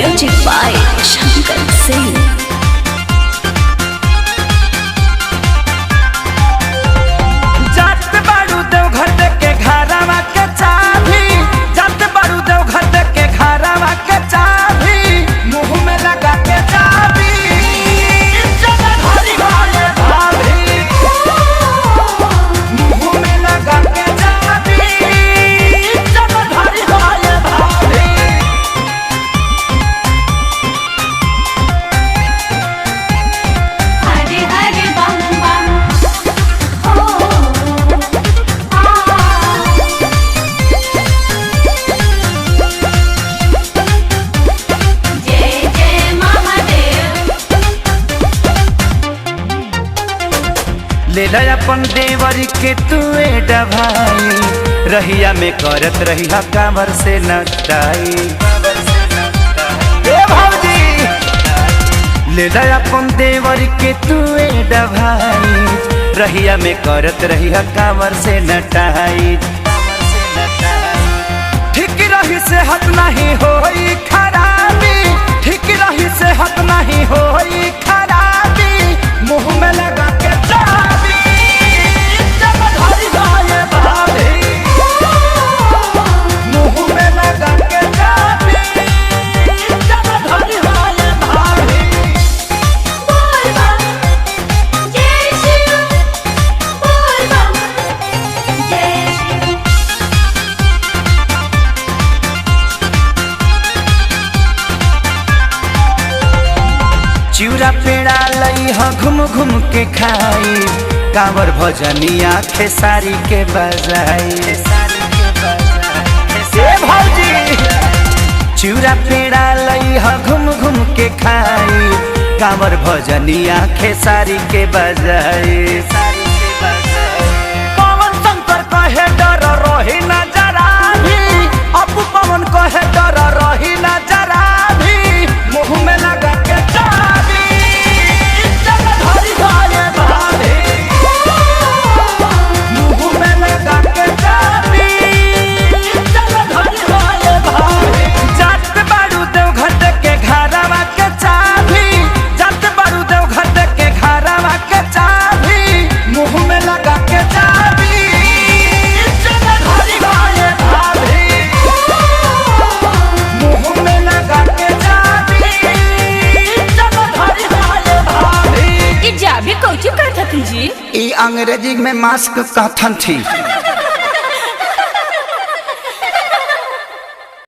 Music by Shankar Singh. ले ला अपन देवर के तुए डभाई रहिया में करत रहिया कांवर से नटाई। ले ला अपन देवर के तुए डभाई रहिया में करत रहिया कांवर से नटाई। ठीक रही सेहत नहीं होई खराबी, ठीक रही सेहत नहीं होई खराबी, मुंह में लगा के चिउरा पेड़ा लई ह घूम घूम के खाई, कांवर भजनिया खेसारी के बजाई। चिउरा पेड़ा लई ह घूम घूम के खाई, कांवर भजनिया खेसारी के बजाई। पवन शंकर कहे डर रही न जरा भी, अब पवन कहे डर रही न जरा भी, मुंह में लगा के जी अंग्रेजी में मास्क कहथन थी।